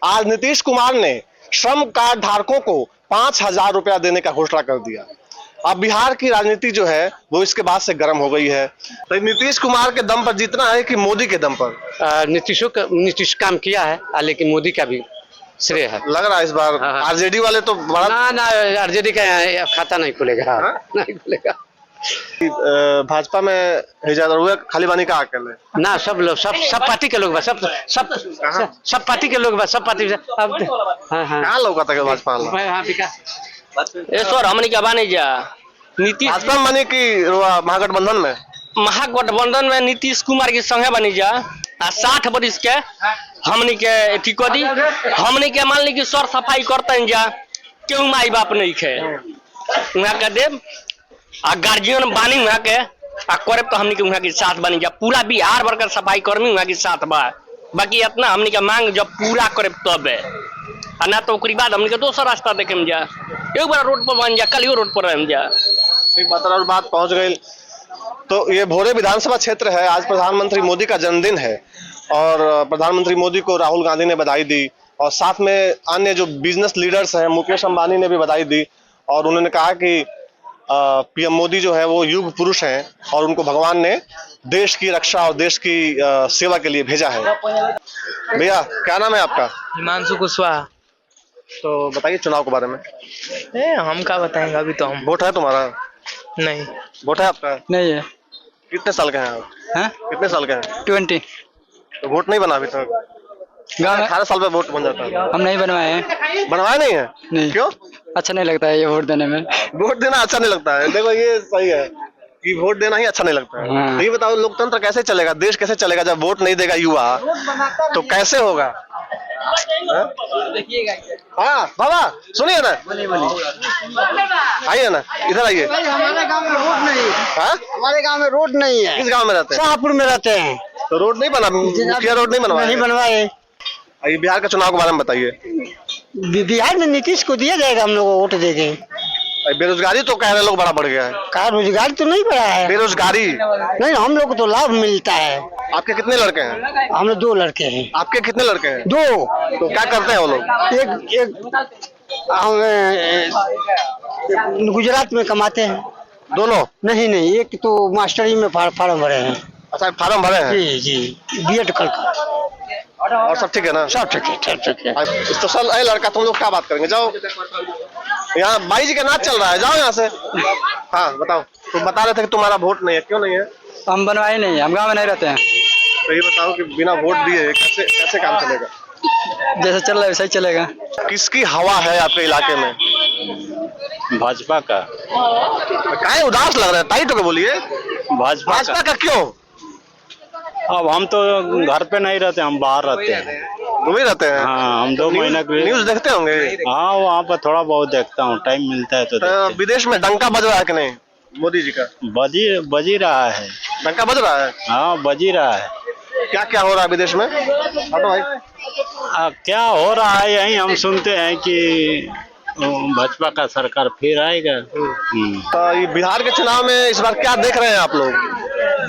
आज नीतीश कुमार ने श्रम कार्ड धारकों को 5,000 रुपया देने का घोषणा कर दिया। अब बिहार की राजनीति जो है वो इसके बाद से गर्म हो गई है। तो नीतीश कुमार के दम पर जीतना है कि मोदी के दम पर? नीतीश काम किया है, लेकिन मोदी का भी श्रेय है। लग रहा है इस बार आरजेडी वाले तो बड़ा ना आरजेडी का खाता नहीं खुलेगा। नहीं खुलेगा। भाजपा में खाली बानी का अकेले ना, सब लोग सब पार्टी के लोग, सब पार्टी के लोग, सब पार्टी। अब क्या लोग भाजपा सर हमने क्या बानी जा नीतीश भाजपा बनी की महागठबंधन में नीतीश कुमार के संगे बनी जा 60 बरिस के हमने के ठीक दी। हमने के मान ली कि सर सफाई करते जा क्यों माई बाप नहीं खे वहाँ के देव आ गार्जियन बानी वहाँ के करे तो हमने के वहाँ के साथ बनी जा। पूरा बिहार भर का सफाई कर्मी वहाँ के साथ बा। बाकी इतना हमने के मांग जब पूरा करे तब ना तो बाद हमने के दोसर रास्ता देखे में जा। एक बार रोड पर बन जा, कल रोड पर रह जा। एक बात पहुंच गई। तो ये भोरे विधानसभा क्षेत्र है। आज प्रधानमंत्री मोदी का जन्मदिन है और प्रधानमंत्री मोदी को राहुल गांधी ने बधाई दी और साथ में अन्य जो बिजनेस लीडर्स हैं मुकेश अंबानी ने भी बधाई दी और उन्होंने कहा कि पीएम मोदी जो है वो युग पुरुष हैं और उनको भगवान ने देश की रक्षा और देश की सेवा के लिए भेजा है। भैया क्या नाम है आपका? हिमांशु कुशवाहा। तो बताइए चुनाव के बारे में। हम क्या बताएंगे, अभी तो हम। वोट है तुम्हारा? नहीं। वोट है आपका? नहीं है। कितने साल के हैं आप? कितने साल के हैं? 20। तो वोट नहीं बना अभी तक? 18 साल में वोट बन जाता है। हम नहीं बनवाए हैं। बनवाए नहीं है? नहीं। क्यों? अच्छा नहीं लगता है ये वोट देने में। वोट देना अच्छा नहीं लगता है। देखो ये सही है कि वोट देना ही अच्छा नहीं लगता है। तो ये बताओ लोकतंत्र कैसे चलेगा, देश कैसे चलेगा जब वोट नहीं देगा युवा, तो कैसे होगा? हाँ बाबा सुनिए ना, आइए ना, इधर आइए। हमारे गांव में रोड नहीं है। हमारे गांव में रोड नहीं है। किस गांव में रहते हैं? शाहपुर में रहते हैं। तो रोड नहीं बना, मुखिया रोड नहीं बनवाए? नहीं बनवाए। ये बिहार के चुनाव के बारे में बताइए। बिहार में नीतीश को दिया जाएगा, हम लोग वोट देंगे। बेरोजगारी तो कह रहे लोग बड़ा बढ़ गया है। कहा रोजगारी तो नहीं बढ़ा है। बेरोजगारी नहीं, हम लोग को तो लाभ मिलता है। आपके कितने लड़के हैं? हम लोग 2 लड़के हैं। आपके कितने लड़के हैं? 2। तो क्या करते हैं वो लोग? एक गुजरात में कमाते हैं। दोनों? नहीं, एक तो मास्टरी में फार्म भरे हैं। अच्छा फार्म भरे हैं? जी बीएड कर। और सब ठीक है ना? सब ठीक है। तो सल लड़का तुम लोग क्या बात करेंगे? जाओ, यहाँ बाई जी का नाच चल रहा है, जाओ यहाँ से। हाँ बताओ। तो बता रहे थे कि तुम्हारा वोट नहीं है, क्यों नहीं है? हम बनवाए नहीं, हम गाँव में नहीं रहते हैं। तो ये बताओ कि बिना वोट दिए कैसे काम चलेगा? जैसे चल रहा है वैसे ही चलेगा। किसकी हवा है आपके इलाके में? भाजपा का। काहे उदास लग रहा है? टाइट होकर बोलिए। भाजपा का क्यों? अब हम तो घर पे नहीं रहते, हम बाहर रहते हैं। वही रहते हैं? हाँ, हम 2 महीना न्यूज देखते होंगे। हाँ वहाँ पर थोड़ा बहुत देखता हूँ, टाइम मिलता है तो विदेश में डंका बज रहा है कि नहीं मोदी जी का? बजी रहा है। डंका बज रहा है? हाँ बजी रहा है। क्या क्या हो रहा है विदेश में? भाई क्या हो रहा है यही हम सुनते हैं कि भाजपा का सरकार फिर आएगा। तो ये बिहार के चुनाव में इस बार क्या देख रहे हैं आप लोग?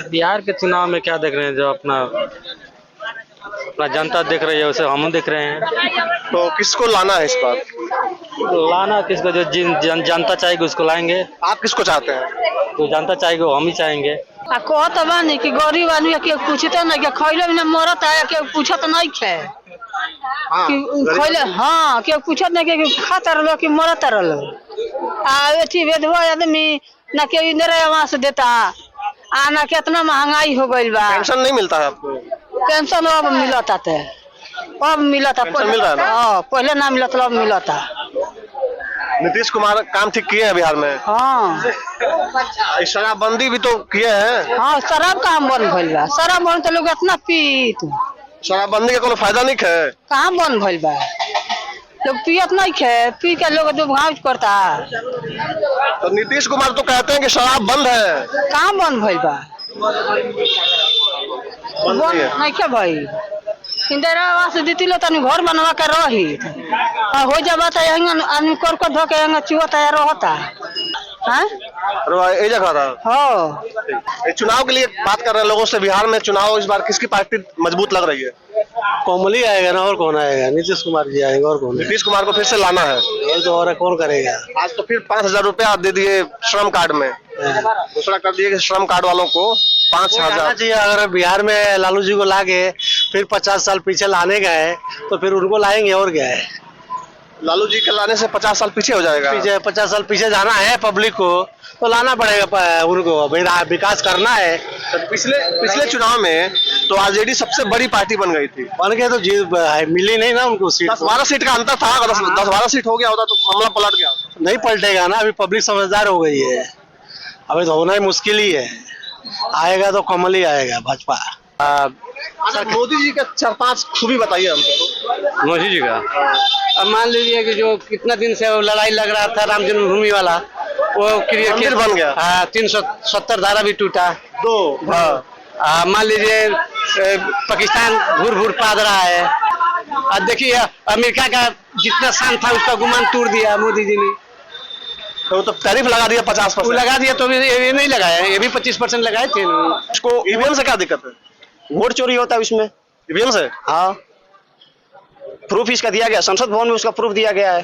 बिहार के चुनाव में क्या देख रहे हैं, जो अपना जनता देख रही है उसे हम देख रहे हैं। तो किसको लाना है इस बार? लाना किसको, जो जनता चाहेगी उसको लाएंगे। आप किसको चाहते हैं? जो जनता चाहेगी वो हम ही चाहेंगे। कहत बानी कि गरीब आदमी के पूछते नहीं कि खैले बिना मरत है, के पूछत नहीं खे खैले। हाँ के पूछत नहीं कि खाता रहो कि मरत रहो। एथी विधवा आदमी न के इंदिरा आवास देता आ ना कितना महंगाई हो गई बा। पेंशन नहीं मिलता है आपको? पेंशन अब मिलता है, अब मिलता। मिल रहा है ना? पहले ना मिलता, अब मिलता। नीतीश कुमार काम ठीक किए हैं बिहार में? हाँ शराबबंदी भी तो किए हैं। हाँ शराब कहाँ बंद भइल बा? शराब बंद तो लोग इतना पीत। शराबबंदी का कोनो फायदा नहीं है। कहाँ बंद भइल बा? लोग पियत नहीं खे, पी के लोग जो भाव करता। तो नीतीश कुमार तो कहते हैं कि शराब बंद है। कहाँ बंद भइल बा? बंद नहीं क्या भाई? इंदिरा आवास देती लो तनी घर बनवा के रही हो जाबा तो आदमी कर धो के चुआ तैयार होता है। चुनाव के लिए बात कर रहे हैं लोगों से। बिहार में चुनाव इस बार किसकी पार्टी मजबूत लग रही है? कोमल ही आएगा ना, और कौन आएगा? नीतीश कुमार जी आएंगे, और कौन? नीतीश कुमार को फिर से लाना है। और तो और कौन करेगा? आज तो फिर 5,000 रुपया दे दिए श्रम कार्ड में, घोषणा कर दिए कि श्रम कार्ड वालों को 5,000 आना चाहिए। अगर बिहार में लालू जी को लाके फिर 50 साल पीछे लाने गए तो फिर उनको लाएंगे, और क्या है? लालू जी के लाने से 50 साल पीछे हो जाएगा। पीछे 50 साल पीछे जाना है पब्लिक को, तो लाना पड़ेगा उनको, विकास करना है। तो पिछले चुनाव में तो आरजेडी सबसे बड़ी पार्टी बन गई थी, बन के तो जीत मिली नहीं ना उनको सीट। 10-12 सीट का अंतर था। अगर 10-12 सीट हो गया होता तो मामला पलट गया होता। नहीं पलटेगा ना, अभी पब्लिक समझदार हो गई है, अभी तो होना ही मुश्किल ही है। आएगा तो कमल ही आएगा, भाजपा। अच्छा, मोदी जी का 4-5 खूबी बताइए हमको। मोदी जी का अब मान लीजिए कि जो कितना दिन से वो लड़ाई लग रहा था राम जन्मभूमि वाला, वो मंदिर बन गया। 370 धारा भी टूटा। हाँ। मान लीजिए पाकिस्तान घूर घूर पाद रहा है। अब देखिए अमेरिका का जितना शान था उसका गुमान तोड़ दिया मोदी जी ने। तो टैरिफ लगा दिया 50%। वो लगा दिया तो ये नहीं लगाया, ये भी 25% लगाए थे। इसको ईवीएम से क्या दिक्कत है? वोट चोरी होता है उसमें। ईवीएम से? हाँ, प्रूफ इसका दिया गया, संसद भवन में उसका प्रूफ दिया गया है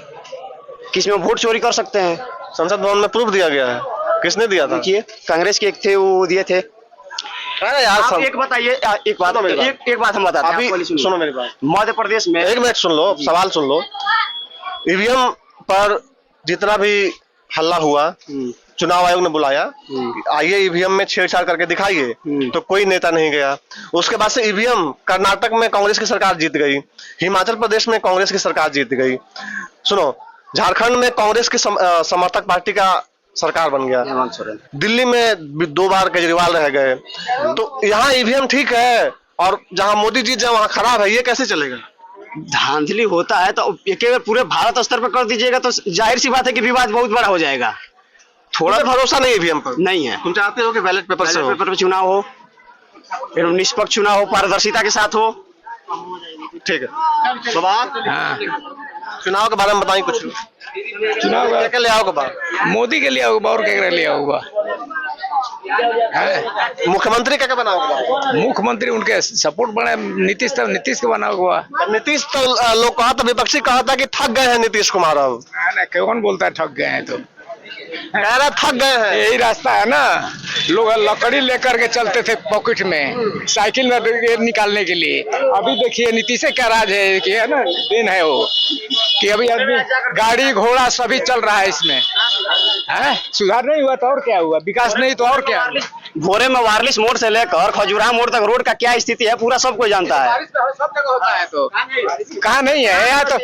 कि इसमें वोट चोरी कर सकते हैं। संसद भवन में प्रूफ दिया गया है? किसने दिया था? देखिए कांग्रेस के एक थे, वो दिए थे। अरे यार आप एक बताइए, एक बात हम बताते हैं। अभी सुनो मेरी बात। मध्य प्रदेश में एक मिनट सुन लो, सवाल सुन लो। ईवीएम पर जितना भी हल्ला हुआ, चुनाव आयोग ने बुलाया, आइए ईवीएम में छेड़छाड़ करके दिखाइए, तो कोई नेता नहीं गया। उसके बाद से ईवीएम कर्नाटक में कांग्रेस की सरकार जीत गई, हिमाचल प्रदेश में कांग्रेस की सरकार जीत गई। सुनो, झारखंड में कांग्रेस की समर्थक पार्टी का सरकार बन गया, दिल्ली में 2 बार केजरीवाल रह गए। तो यहाँ ईवीएम ठीक है और जहाँ मोदी जी वहाँ खराब है, ये कैसे चलेगा? धांधली होता है तो केवल पूरे भारत स्तर पर कर दीजिएगा तो जाहिर सी बात है कि विवाद बहुत बड़ा हो जाएगा। थोड़ा भरोसा नहीं ईवीएम पर? नहीं है। तुम चाहते हो कि बैलेट पेपर से हो? पेपर पे चुनाव हो, फिर निष्पक्ष चुनाव हो, पारदर्शिता के साथ हो। ठीक है बाबा, चुनाव के बारे में बताइए कुछ। चुनाव क्या क्या ले आओगे बा? मोदी के लिए होगा और क्या ले होगा? मुख्यमंत्री क्या क्या बनाओगे? मुख्यमंत्री उनके सपोर्ट बने, नीतीश तो नीतीश के बना हुआ। नीतीश तो लोग कहा था, विपक्षी कहा था कि ठग गए हैं नीतीश कुमार। अब कौन बोलता है ठग गए हैं? तो कह रहा थक गए हैं। यही रास्ता है ना, लोग लकड़ी लेकर के चलते थे पॉकेट में, साइकिल में निकालने के लिए। अभी देखिए नीतीश का राज है कि है ना, दिन है वो कि अभी आदमी गाड़ी घोड़ा सभी चल रहा है इसमें। है सुधार नहीं हुआ तो और क्या हुआ? विकास नहीं तो और क्या? भोरे में वायरलेस मोड़ से लेकर खजुराहो मोड़ तक रोड का क्या स्थिति है पूरा सब कोई जानता है। सब जगह होता है, तो कहाँ नहीं है यहाँ? तो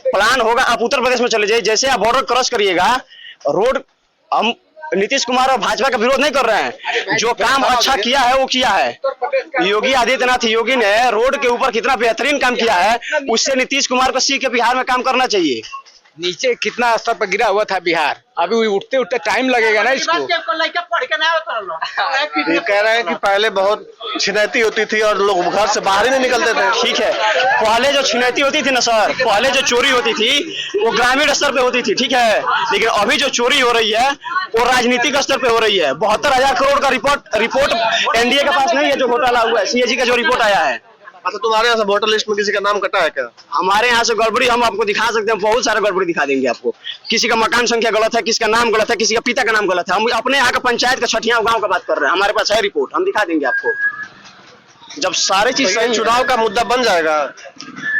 प्लान होगा, आप उत्तर प्रदेश में चले जाइए, जैसे आप बॉर्डर क्रॉस करिएगा रोड, हम नीतीश कुमार और भाजपा का विरोध नहीं कर रहे हैं, जो काम अच्छा किया है वो किया है। योगी आदित्यनाथ योगी ने रोड के ऊपर कितना बेहतरीन काम किया है, उससे नीतीश कुमार को सीख के बिहार में काम करना चाहिए। नीचे कितना स्तर पर गिरा हुआ था बिहार, अभी उठते उठते टाइम लगेगा ना इसको। ये कह रहे हैं कि पहले बहुत छिनैती होती थी और लोग घर से बाहर ही नहीं निकलते थे। ठीक है, पहले जो छिनैती होती थी ना सर, पहले जो चोरी होती थी वो ग्रामीण स्तर पे होती थी, ठीक है, लेकिन अभी जो चोरी हो रही है वो राजनीतिक स्तर पे हो रही है। 72,000 करोड़ का रिपोर्ट एनडीए के पास नहीं है जो घोटाला हुआ है, सीएजी का जो रिपोर्ट आया है। अच्छा, तुम्हारे यहाँ से वोटर लिस्ट में किसी का नाम कटा है क्या? हमारे यहाँ से गड़बड़ी हम आपको दिखा सकते हैं, बहुत सारे गड़बड़ी दिखा देंगे आपको। किसी का मकान संख्या गलत है, किसी का नाम गलत है, किसी का पिता का नाम गलत है। हम अपने यहाँ का पंचायत का छठिया गांव का बात कर रहे हैं, हमारे पास है रिपोर्ट, हम दिखा देंगे आपको। जब सारे चीज सही, चुनाव का मुद्दा बन जाएगा।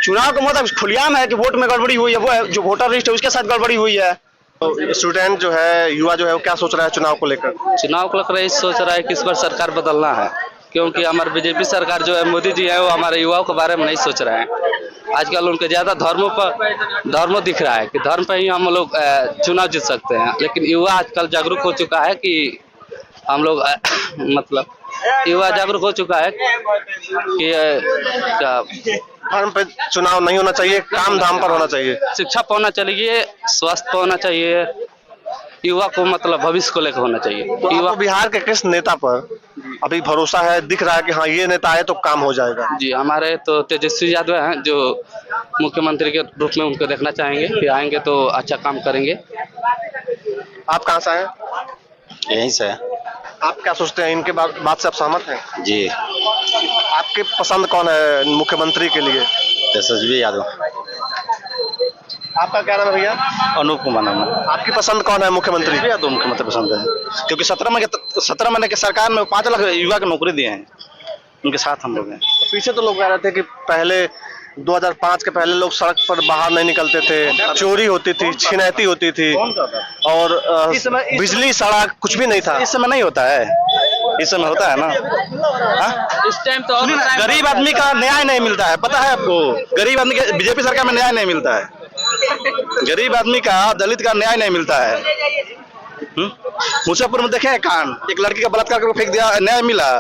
चुनाव का मतलब खुलेआम है कि वोट में गड़बड़ी हुई है, वो है जो वोटर लिस्ट है उसके साथ गड़बड़ी हुई है। तो स्टूडेंट जो है, युवा जो है, वो क्या सोच रहा है चुनाव को लेकर? चुनाव को लेकर सोच रहा है कि इस बार सरकार बदलना है, क्योंकि हमारे बीजेपी सरकार जो है, मोदी जी है, वो हमारे युवाओं के बारे में नहीं सोच रहे हैं। आजकल उनके ज्यादा धर्म दिख रहा है कि धर्म पे ही हम लोग चुनाव जीत सकते हैं, लेकिन युवा आजकल जागरूक हो चुका है कि हम लोग मतलब युवा जागरूक हो चुका है कि क्या धर्म पे चुनाव नहीं होना चाहिए, काम धाम पर होना चाहिए, शिक्षा पे होना चाहिए, स्वास्थ्य पे होना चाहिए, युवा को मतलब भविष्य को लेकर होना चाहिए। तो युवा बिहार के किस नेता पर अभी भरोसा है, दिख रहा है कि हाँ ये नेता आए तो काम हो जाएगा? जी, हमारे तो तेजस्वी यादव हैं, जो मुख्यमंत्री के रूप में उनको देखना चाहेंगे कि आएंगे तो अच्छा काम करेंगे। आप कहाँ से आए? यहीं से। आप क्या सोचते हैं, इनके बात से आप सहमत हैं? जी। आप आपके पसंद कौन है मुख्यमंत्री के लिए? यशस्वी यादव। आपका क्या नाम है भैया? अनूप कुमार नाम है। आपकी पसंद कौन है मुख्यमंत्री? यशस्वी यादव मुख्यमंत्री पसंद है, क्योंकि 17 महीने की सरकार में 5 लाख युवा को नौकरी दिए हैं, उनके साथ हम लोग हैं। तो पीछे तो लोग कह रहे थे कि पहले 2005 के पहले लोग सड़क पर बाहर नहीं निकलते थे, चोरी होती थी, छिनैती होती थी और बिजली सड़क कुछ भी नहीं था। इस समय नहीं होता है, इस समय होता है ना। इस टाइम तो गरीब आदमी का न्याय नहीं मिलता है, पता है आपको? गरीब आदमी के बीजेपी सरकार में न्याय नहीं मिलता है, गरीब आदमी का, दलित का न्याय नहीं मिलता है। मुजफ्फरपुर में देखे कांड, एक लड़की का बलात्कार करके फेंक दिया, न्याय मिला।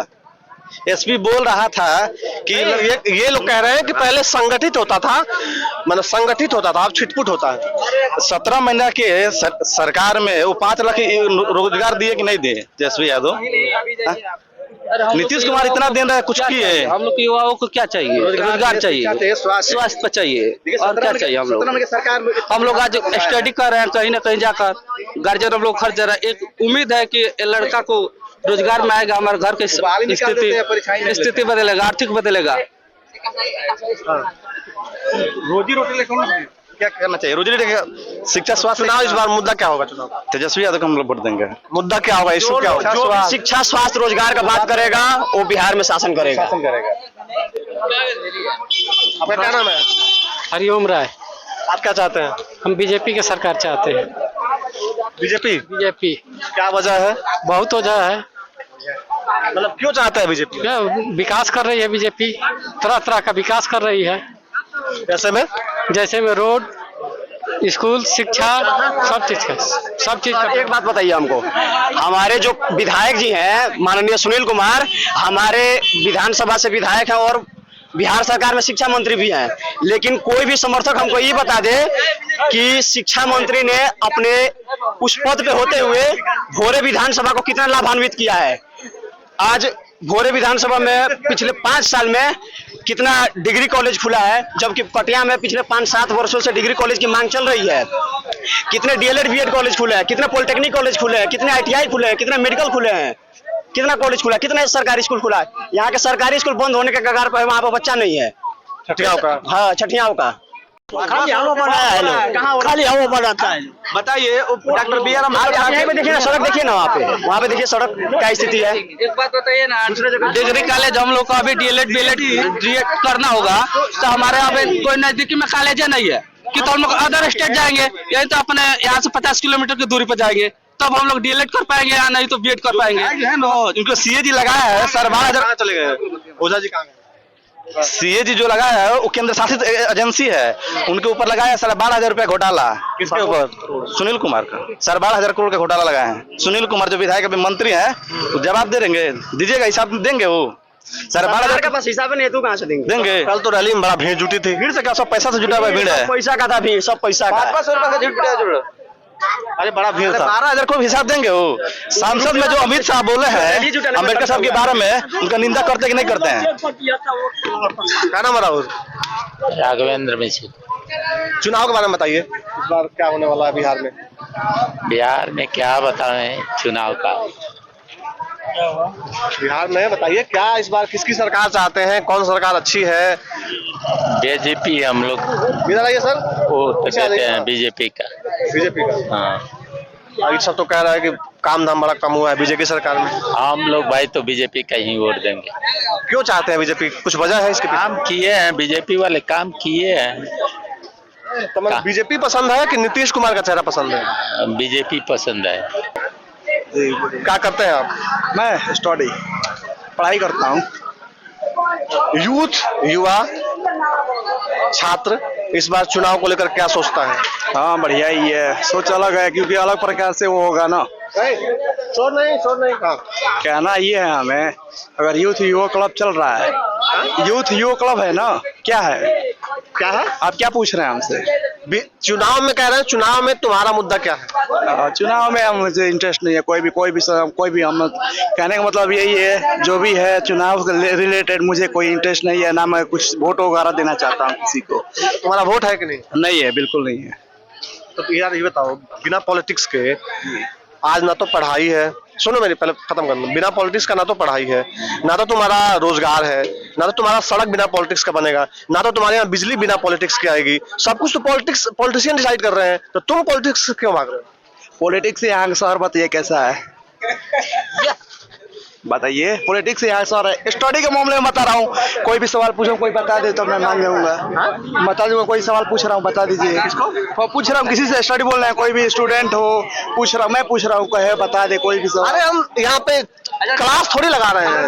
एसपी बोल रहा था कि ये लोग कह रहे हैं कि पहले संगठित होता था, मतलब संगठित होता था, अब छिटपुट होता है। 17 महीने के सरकार में वो 5 लाख रोजगार दिए कि नहीं दिए यशस्वी यादव? नीतीश कुमार इतना दे रहा है, कुछ किए? हम लोग के युवाओं को क्या चाहिए? रोजगार चाहिए, स्वास्थ्य पर चाहिए, और क्या चाहिए? हम लोग आज स्टडी कर रहे हैं, कहीं ना कहीं जाकर गार्जियन हम लोग खर्च रहे हैं। एक उम्मीद है कि लड़का को रोजगार में आएगा, हमारे घर की स्थिति बदलेगा, आर्थिक बदलेगा। रोजी रोटी क्या करना चाहिए? रोजी रोटी, शिक्षा, स्वास्थ्य। चुनाव इस बार मुद्दा क्या होगा? चुनाव तेजस्वी यादव को हम लोग वोट देंगे। मुद्दा क्या होगा? इशू क्या होगा? जो शिक्षा, स्वास्थ्य, रोजगार का बात करेगा वो बिहार में शासन करेगा। आपका क्या नाम है? हरिओम राय। आप क्या चाहते हैं? हम बीजेपी की सरकार चाहते हैं। बीजेपी? बीजेपी क्या वजह है? बहुत वजह है, मतलब क्यों चाहते हैं बीजेपी? क्या विकास कर रही है बीजेपी, तरह तरह का विकास कर रही है। जैसे में रोड, स्कूल, शिक्षा, सब चीज का। एक बात बताइए हमको, हमारे जो विधायक जी हैं माननीय सुनील कुमार, हमारे विधानसभा से विधायक हैं और बिहार सरकार में शिक्षा मंत्री भी हैं, लेकिन कोई भी समर्थक हमको ये बता दे कि शिक्षा मंत्री ने अपने उस पद पे होते हुए भोरे विधानसभा को कितना लाभान्वित किया है। आज भोरे विधानसभा में पिछले 5 साल में कितना डिग्री कॉलेज खुला है, जबकि पटिया में पिछले 5-7 वर्षों से डिग्री कॉलेज की मांग चल रही है। कितने डीएलएड बीएड कॉलेज खुले हैं, कितने पॉलिटेक्निक कॉलेज खुले हैं, कितने आईटीआई खुले हैं, कितने मेडिकल खुले हैं, कितना कॉलेज खुला है, कितने सरकारी स्कूल खुला है। यहाँ के सरकारी स्कूल बंद होने के कगार पर, वहाँ पर बच्चा नहीं है। छठियाओं का? हाँ, छठियाओं का। खाली हवा बनाया है लोग, खाली हवा बनाता है। बताइए डॉक्टर बी आर यहीं पे देखिए ना, सड़क देखिए ना, वहाँ पे देखिए सड़क क्या स्थिति है। एक बात बताइए ना, डिग्री कॉलेज हम लोग को अभी डीएलएड बीएड करना होगा, तो हमारे यहाँ पे कोई नजदीकी में कॉलेज नहीं है कि तो हम लोग अदर स्टेट जाएंगे, यही तो अपने यहाँ से 50 किलोमीटर की दूरी पर जाएंगे, तब हम लोग डीएलएड कर पाएंगे या नहीं तो बीएड कर पाएंगे। इनको सीएजी लगाया है सर, 12,000 चले गए। ओझा जी कहाँ गए? सीएजी जो लगाया है वो केंद्र शासित एजेंसी है, उनके ऊपर लगाया है 12,500 रुपया घोटाला। किसके ऊपर? सुनील कुमार का 12,500 करोड़ का घोटाला लगाया है। सुनील कुमार जो विधायक अभी मंत्री है, वो जवाब दे देंगे, दीजिएगा, हिसाब देंगे वो। 12,500 का पास हिसाब नहीं है, तू कहाँ से देंगे? कल तो रैली में बड़ा भीड़ जुटी थी। भीड़ से क्या, सब पैसा से जुटा हुआ भीड़ है। पैसा का था भीड़, सब पैसा का। 500 रुपया का जुड़ा। अरे बड़ा भीड़ था। 12,000 को हिसाब देंगे वो। सांसद में जो अमित शाह बोले हैं अम्बेडकर साहब के बारे में, उनका निंदा करते कि नहीं करते हैं? क्या नाम है राहुल? राघवेंद्र मिश्र। चुनाव के बारे में बताइए, इस बार क्या होने वाला है बिहार में? बिहार में क्या बताएं चुनाव का? बिहार में बताइए क्या इस बार किसकी सरकार चाहते हैं, कौन सरकार अच्छी है? बीजेपी हम लोग इधर आइए सर। वो तो कहते हैं बीजेपी का। बीजेपी का? हाँ, ये सब तो कह रहा है कि काम धाम बड़ा कम हुआ है बीजेपी सरकार में। हम लोग भाई तो बीजेपी का ही वोट देंगे। क्यों चाहते हैं बीजेपी? कुछ वजह है इसके? काम किए हैं, बीजेपी वाले काम किए हैं। तो मतलब बीजेपी पसंद है कि नीतीश कुमार का चेहरा पसंद है? बीजेपी पसंद है। क्या करते हैं आप? मैं स्टडी, पढ़ाई करता हूँ। युवा छात्र इस बार चुनाव को लेकर क्या सोचता है? हाँ, बढ़िया ही है, सोच अलग है, क्योंकि अलग प्रकार से वो होगा ना। शोर नहीं कहना ये है हमें, अगर यूथ युवा क्लब चल रहा है, यूथ युवा क्लब है ना, क्या है? आप क्या पूछ रहे हैं हमसे? चुनाव में कह रहे हैं, चुनाव में तुम्हारा मुद्दा क्या है? चुनाव में मुझे इंटरेस्ट नहीं है, कोई भी हम कहने का मतलब यही है, जो भी है चुनाव रिलेटेड मुझे कोई इंटरेस्ट नहीं है, ना मैं कुछ वोट वगैरह देना चाहता हूँ किसी को। तुम्हारा वोट है कि नहीं? नहीं है, बिल्कुल नहीं है। तो यार ये बताओ, बिना पॉलिटिक्स के आज ना तो पढ़ाई है, सुनो मेरी पहले खत्म कर लूं, बिना पॉलिटिक्स का ना तो पढ़ाई है, ना तो तुम्हारा रोजगार है, ना तो तुम्हारा सड़क बिना पॉलिटिक्स का बनेगा, ना तो तुम्हारे यहाँ बिजली बिना पॉलिटिक्स की आएगी। सब कुछ तो पॉलिटिशियन डिसाइड कर रहे हैं, तो तुम पॉलिटिक्स क्यों भाग रहे हो? पॉलिटिक्स यहाँ का शहर बताइए कैसा है, बताइए। पॉलिटिक्स यहाँ शहर है, स्टडी के मामले में बता रहा हूँ। कोई भी सवाल पूछो, कोई बता दे तो मैं मान जाऊंगा, बता दूंगा। कोई सवाल पूछ रहा हूँ, बता दीजिए। किसको पूछ रहा हूँ? किसी से स्टडी बोल रहे हैं, कोई भी स्टूडेंट हो, पूछ रहा हूँ, मैं पूछ रहा हूँ, कहे बता दे कोई भी सवाल। अरे हम यहाँ पे क्लास थोड़ी लगा रहे हैं,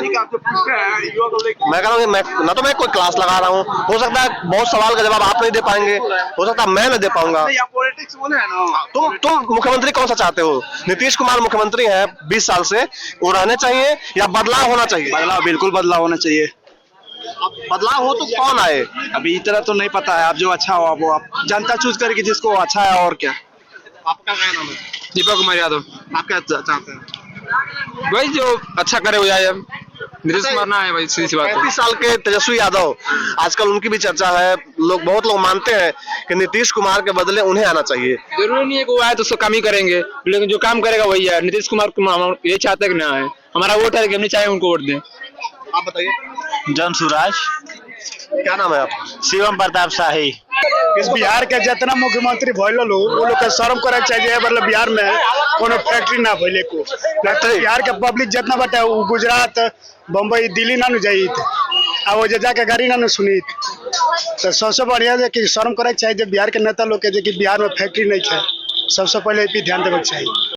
मैं कह रहा हूँ मैं ना तो मैं कोई क्लास लगा रहा हूँ, हो सकता है बहुत सवाल का जवाब आप नहीं दे पाएंगे, हो सकता है मैं नहीं दे पाऊंगा। पॉलिटिक्स बोले है ना, तुम मुख्यमंत्री कौन सा चाहते हो? नीतीश कुमार मुख्यमंत्री है 20 साल से, वो रहने चाहिए या बदलाव होना चाहिए? बदलाव, बिल्कुल बदलाव होना चाहिए। अब बदलाव हो तो कौन आए? अभी इतना तो नहीं पता है, आप जो अच्छा हो वो आप जनता चूज करेगी जिसको अच्छा है। और क्या? आपका क्या नाम है? दीपक कुमार यादव। आप क्या चाहते हैं? भाई जो अच्छा करे हो जाए, नीतीश कुमार ना है भाई, सीधी सी बात है। 35 साल के तेजस्वी यादव, आजकल उनकी भी चर्चा है, बहुत लोग मानते हैं कि नीतीश कुमार के बदले उन्हें आना चाहिए। जरूरी नहीं है कि वो आए तो उसको काम ही करेंगे, लेकिन जो काम करेगा वही है। नीतीश कुमार को ये चाहते कि ना आए, हमारा वोट है कि हम नहीं चाहे उनको वोट दें। आप बताइए। जन सुराज। क्या नाम है आप? शिवम प्रताप शाही। इस बिहार के जितना मुख्यमंत्री भइल लो, वो लोग के शर्म करे चाहिए। मतलब बिहार में कोनो फैक्ट्री ना भइले को, बिहार के पब्लिक जितना बटे वो गुजरात, बम्बई, दिल्ली ना जाई, अब वो जाके गाड़ी ना सुनी। तो सबसे बढ़िया है कि शर्म करे चाहिए बिहार के नेता लोग के, बिहार में फैक्ट्री नहीं है। सबसे पहले ध्यान देवे चाहिए।